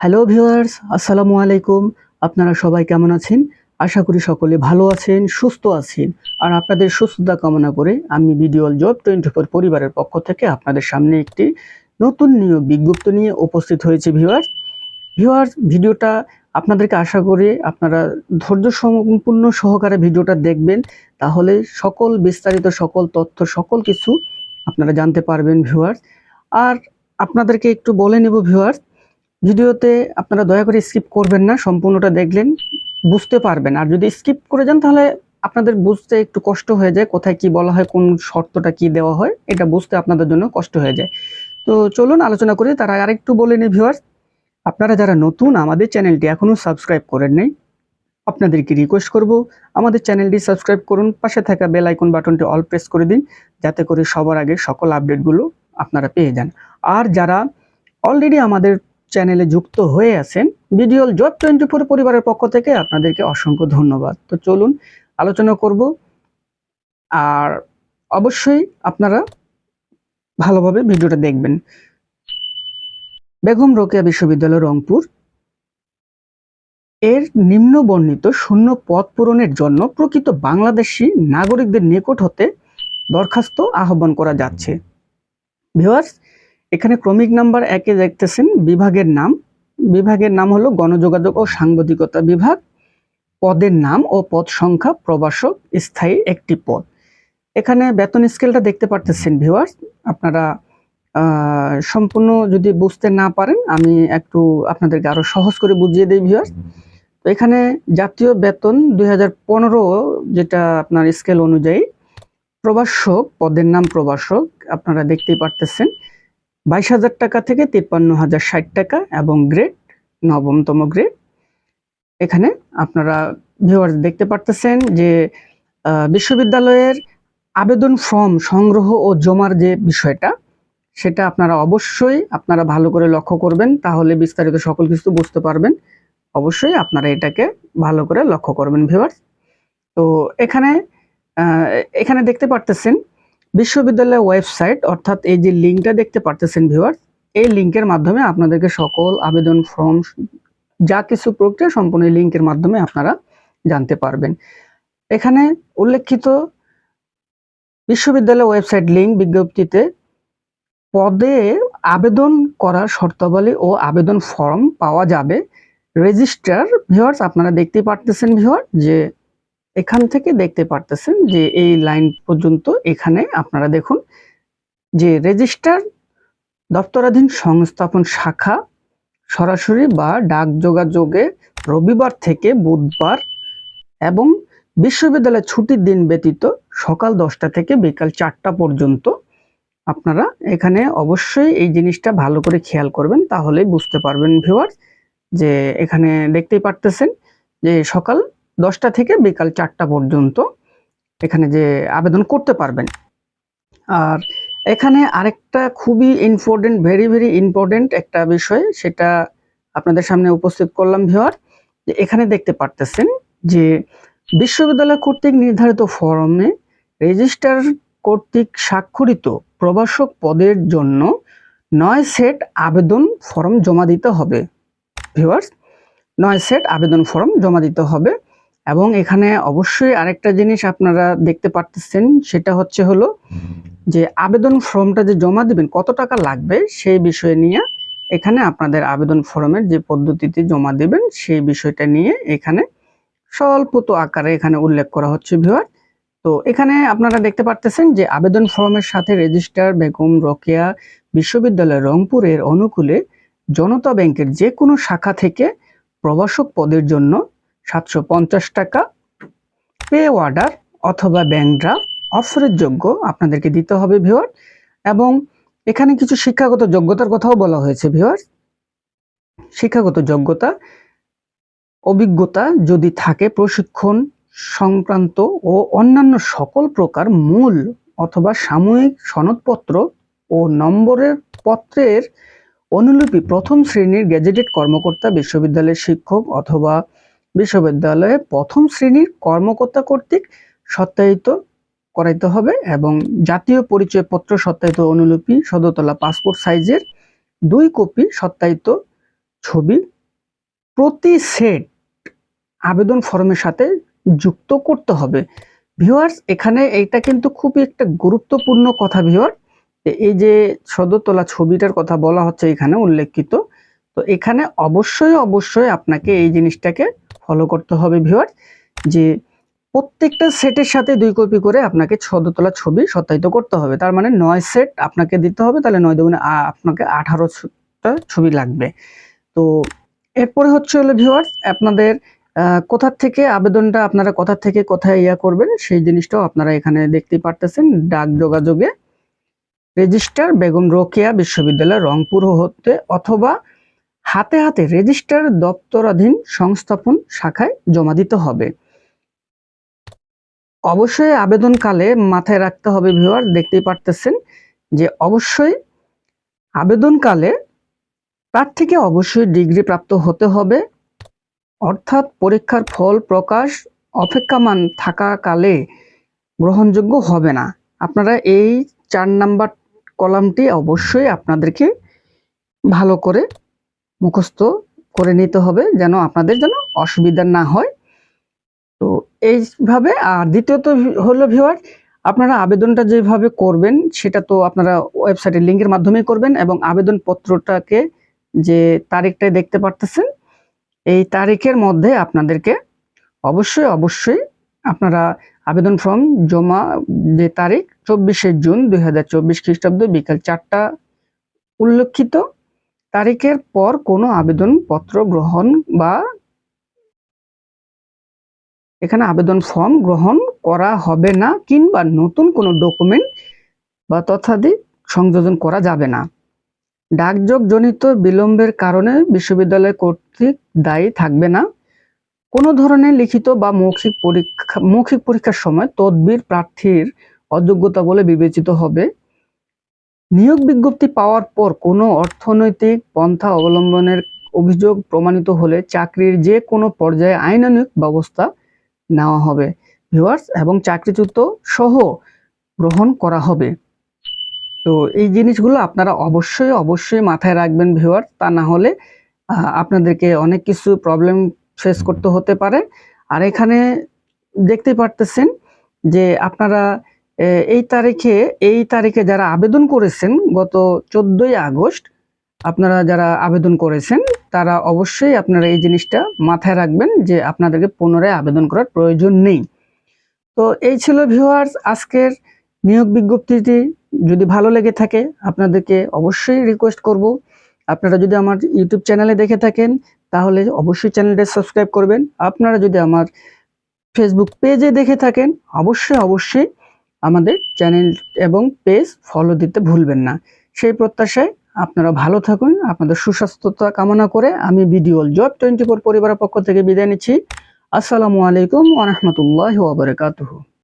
Hello viewers, আসসালামু আলাইকুম। আপনারা সবাই কেমন আছেন? আশা করি সকলে ভালো আছেন, সুস্থ আছেন। আর আপনাদের সুস্থতা কামনা করে আমি বিডিওল জব 24 পরিবারের পক্ষ থেকে আপনাদের সামনে একটি নতুন নিয়োগ বিজ্ঞপ্তি নিয়ে উপস্থিত হয়েছি ভিউয়ার্স। ভিডিওটা আপনাদেরকে আশা করি আপনারা ধৈর্য সম্পূর্ণ সহকারে ভিডিওটা দেখবেন। তাহলে সকল বিস্তারিত সকল তথ্য সকল কিছু আপনারা জানতে পারবেন ভিউয়ার্স। আর আপনাদেরকে একটু বলে নেব ভিউয়ার্স, ভিডিওতে আপনারা দয়া করে স্কিপ করবেন না, সম্পূর্ণটা দেখলেন বুঝতে পারবেন। আর যদি স্কিপ করে যান তাহলে আপনাদের বুঝতে একটু কষ্ট হয়ে যায়, কোথায় কি বলা হয়, কোন শর্তটা কি দেওয়া হয়, এটা বুঝতে আপনাদের জন্য কষ্ট হয়ে যায়। তো চলুন আলোচনা করি। তার আগে আরেকটু বলে নিই ভিউয়ার্স, আপনারা যারা নতুন আমাদের চ্যানেলটি এখনো সাবস্ক্রাইব করেন নাই, আপনাদেরকে রিকোয়েস্ট করব আমাদের চ্যানেলটি সাবস্ক্রাইব করুন, পাশে থাকা বেল আইকন বাটনটি অল প্রেস করে দিন, যাতে করে সবার আগে সকল আপডেটগুলো আপনারা পেয়ে যান। আর যারা অলরেডি আমাদের চ্যানেলে যুক্ত হয়ে আছেন, বিডিওল জব 24 পরিবারের পক্ষ থেকে আপনাদেরকে অসংখ্য ধন্যবাদ। তো চলুন আলোচনা করব। আর অবশ্যই আপনারা ভালোভাবে ভিডিওটা দেখবেন। বেগম রোকেয়া বিশ্ববিদ্যালয় রংপুর এর নিম্ন বর্ণিত শূন্য পদ পূরণের জন্য প্রকৃত বাংলাদেশি নাগরিকদের নিকট হতে দরখাস্ত আহ্বান করা যাচ্ছে। ভিউয়ার্স, এখানে ক্রমিক নাম্বার 1-এ দেখতেছেন বিভাগের নাম হলো গণযোগাযোগ ও সাংবাদিকতা বিভাগ। পদের নাম ও পদ সংখ্যা প্রভাষক, স্থায়ী একটি পদ। এখানে বেতন স্কেলটা দেখতে পারতেছেন ভিউয়ার্স। আপনারা সম্পূর্ণ যদি বুঝতে না পারেন আমি একটু আপনাদেরকে আরো সহজ করে বুঝিয়ে দিই ভিউয়ার্স। তো এখানে জাতীয় বেতন 2015 যেটা আপনার স্কেল অনুযায়ী প্রভাষক, পদের নাম প্রভাষক, আপনারা দেখতেই পারতেছেন 22,000 টাকা থেকে 53,060 টাকা এবং গ্রেড নবমতম গ্রেড। এখানে আপনারা ভিউয়ার্স দেখতে পারতেছেন যে বিশ্ববিদ্যালয়ের আবেদন ফর্ম সংগ্রহ ও জমার যে বিষয়টা, সেটা আপনারা অবশ্যই আপনারা ভালো করে লক্ষ্য করবেন, তাহলে বিস্তারিত সকল কিছু বুঝতে পারবেন। অবশ্যই আপনারা এটাকে ভালো করে লক্ষ্য করবেন ভিউয়ার্স। তো এখানে এখানে দেখতে পারতেছেন বিশ্ববিদ্যালয়ের ওয়েবসাইট, অর্থাৎ এই যে লিঙ্কটা দেখতে পারতেছেন ভিউয়ার্স, এই লিঙ্কের মাধ্যমে আপনাদেরকে সকল আবেদন ফর্ম যা কিছু প্রক্রিয়া সম্পূর্ণ লিঙ্কের মাধ্যমে আপনারা জানতে পারবেন। এখানে উল্লেখিত বিশ্ববিদ্যালয় ওয়েবসাইট লিঙ্ক বিজ্ঞপ্তিতে পদে আবেদন করার শর্তাবলী ও আবেদন ফর্ম পাওয়া যাবে। রেজিস্টার ভিউয়ার্স, আপনারা দেখতেই পারতেছেন ভিউয়ার যে এখান থেকে দেখতে পারতেছেন যে এই লাইন পর্যন্ত এখানে আপনারা দেখুন যে রেজিস্টার দপ্তরাধীন সংস্থাপন শাখা সরাসরি বা ডাক যোগাযোগে রবিবার থেকে বুধবার এবং বিশ্ববিদ্যালয়ের ছুটির দিন ব্যতীত সকাল 10টা থেকে বিকাল 4টা পর্যন্ত। আপনারা এখানে অবশ্যই এই জিনিসটা ভালো করে খেয়াল করবেন, তাহলে বুঝতে পারবেন ভিউয়ার্স যে এখানে দেখতেই পারতেছেন যে সকাল 10টা থেকে বিকাল 4টা পর্যন্ত এখানে যে আবেদন করতে পারবেন। আর এখানে আরেকটা খুবই ইম্পর্টেন্ট, ভেরি ভেরি ইম্পর্টেন্ট একটা বিষয়, সেটা আপনাদের সামনে উপস্থিত করলাম ভিউয়ার। যে এখানে দেখতে পারতেছেন যে বিশ্ববিদ্যালয় কর্তৃক নির্ধারিত ফরমে রেজিস্ট্রার কর্তৃক স্বাক্ষরিত প্রভাষক পদের জন্য 9 সেট আবেদন ফর্ম জমা দিতে হবে ভিউয়ার্স। 9 সেট আবেদন ফর্ম জমা দিতে হবে। এবং এখানে অবশ্যই আরেকটা জিনিস আপনারা দেখতে পারতেছেন, সেটা হচ্ছে হলো যে আবেদন ফর্মটা যে জমা দিবেন কত টাকা লাগবে সেই বিষয় নিয়ে এখানে আপনাদের আবেদন ফর্মের যে পদ্ধতিতে জমা দিবেন সেই বিষয়টা নিয়ে এখানে স্বল্পত আকারে এখানে উল্লেখ করা হচ্ছে ভিউয়ার। তো এখানে আপনারা দেখতে পারতেছেন যে আবেদন ফর্মের সাথে রেজিস্ট্রার বেগম রোকেয়া বিশ্ববিদ্যালয় রংপুরের অনুকূলে জনতা ব্যাংকের যে কোনো শাখা থেকে প্রভাষক পদের জন্য 750 টাকা পে অর্ডার অথবা ব্যাংক ড্রাফট অফারের যোগ্য আপনাদেরকে দিতে হবে ভিউয়ার। এবং এখানে কিছু শিক্ষাগত যোগ্যতার কথাও বলা হয়েছে ভিউয়ার। শিক্ষাগত যোগ্যতা, অভিজ্ঞতা যদি থাকে প্রশিক্ষণ সংক্রান্ত ও অন্যান্য সকল প্রকার মূল অথবা সাময়িক সনদপত্র ও নম্বরের পত্রের অনুলিপি প্রথম শ্রেণীর গেজেটেড কর্মকর্তা, বিশ্ববিদ্যালয়ের শিক্ষক অথবা বিশ্ববিদ্যালয়ে প্রথম শ্রেণীর কর্মকর্তা কর্তৃক সত্যায়িত করাইতে হবে। এবং জাতীয় পরিচয়পত্র সত্যায়িত অনুলিপি সদতলা পাসপোর্ট সাইজের 2 কপি সত্যায়িত ছবি প্রতি সেট আবেদন ফর্মের সাথে যুক্ত করতে হবে। ভিউয়ার্স, এখানে এইটা কিন্তু খুবই একটা গুরুত্বপূর্ণ কথা ভিউয়ার। এই যে সদ্য তোলা ছবিটার কথা বলা হচ্ছে এখানে উল্লেখিত, তো এখানে অবশ্যই আপনাকে এই জিনিসটাকে ফলো করতে হবে ভিউয়ার, যে প্রত্যেকটা সেটের সাথে 2 কপি করে আপনাকে সদ্য তোলা ছবি সত্যায়িত করতে হবে। তার মানে 9 সেট আপনাকে দিতে হবে, তাহলে 9 দুগুণে আপনাকে 18টা ছবি লাগবে। তো এরপরে হচ্ছে হলো ভিউয়ার্স, আপনাদের কোথা থেকে আবেদনটা আপনারা কোথা থেকে কোথায় করবেন সেই জিনিসটাও আপনারা এখানে দেখতেই পারতেছেন। ডাক যোগাযোগে রেজিস্ট্রার বেগম রোকেয়া বিশ্ববিদ্যালয় রংপুর হতে, অথবা হাতে রেজিস্ট্রার দপ্তরাধীন সংস্থাপন শাখায় জমা দিতে হবে। অবশ্যই আবেদনকালে মাথায় রাখতে হবে ভিউয়ার, দেখতেই পারতেছেন যে অবশ্যই আবেদনকালে প্রার্থীকে অবশ্যই ডিগ্রি প্রাপ্ত হতে হবে, অর্থাৎ পরীক্ষার ফল প্রকাশ অপেক্ষমাণ থাকাকালে গ্রহণযোগ্য হবে না। আপনারা এই 4 নাম্বার কলামটি অবশ্যই আপনাদেরকে ভালো করে মুখস্থ করে নিতে হবে, যেন আপনাদের যেন অসুবিধা না হয়। তো এইভাবে। আর দ্বিতীয়ত হলো ভিউয়ার, আপনারা আবেদনটা যেভাবে করবেন সেটা তো আপনারা ওয়েবসাইটের লিঙ্কের মাধ্যমেই করবেন, এবং আবেদনপত্রটাকে যে তারিখটাই দেখতে পারতেছেন, এই তারিখের মধ্যে আপনাদেরকে অবশ্যই আপনারা আবেদন ফর্ম জমা যে তারিখ 24শে জুন 2024 খ্রিস্টাব্দ বিকাল 4টা উল্লেখিত তারিখের পর কোনো আবেদনপত্র গ্রহণ বা এখানে আবেদন ফর্ম গ্রহণ করা হবে না, কিংবা নতুন কোনো ডকুমেন্ট বা তথ্যাদি সংযোজন করা যাবে না। ডাকযোগ জনিত বিলম্বের কারণে বিশ্ববিদ্যালয় কর্তৃক দায়ী থাকবে না। কোনো ধরনের লিখিত বা মৌখিক পরীক্ষার সময় তদবির প্রার্থীর অযোগ্যতা বলে বিবেচিত হবে। নিয়োগ বিজ্ঞপ্তি পাওয়ার পর কোনো অর্থনৈতিক পন্থা অবলম্বনের অভিযোগ প্রমাণিত হলে চাকরির যে কোনো পর্যায়ে আইনানুগ ব্যবস্থা নেওয়া হবে ভিউয়ার্স, এবং চাকরিচ্যুত সহ গ্রহণ করা হবে। তো এই জিনিসগুলো আপনারা অবশ্যই মাথায় রাখবেন ভিউয়ার, তা না হলে আপনাদেরকে অনেক কিছু প্রবলেম ফেস করতে হতে পারে। আর এখানে দেখতে পারতেছেন যে আপনারা এই তারিখে যারা আবেদন করেছেন গত 14ই আগস্ট, আপনারা যারা আবেদন করেছেন তারা অবশ্যই আপনারা এই জিনিসটা মাথায় রাখবেন যে আপনাদেরকে পুনরায় আবেদন করার প্রয়োজন নেই। তো এই ছিল ভিউয়ার্স আজকের নিয়োগ বিজ্ঞপ্তিটি। যদি ভালো লেগে থাকে আপনাদেরকে অবশ্যই রিকোয়েস্ট করব, আপনারা যদি আমার ইউটিউব চ্যানেলে দেখে থাকেন তাহলে অবশ্যই চ্যানেলটা সাবস্ক্রাইব করবেন। আপনারা যদি আমার ফেসবুক পেজে দেখে থাকেন অবশ্যই আমাদের চ্যানেল এবং পেজ ফলো দিতে ভুলবেন না। সেই প্রত্যাশায় আপনারা ভালো থাকুন। আপনাদের সুস্বাস্থ্যতা কামনা করে আমি ভিডিওল জব 24 পরিবারের পক্ষ থেকে বিদায় নিচ্ছি। আসসালামু আলাইকুম ওয়া রাহমাতুল্লাহি ওয়া বারাকাতুহু।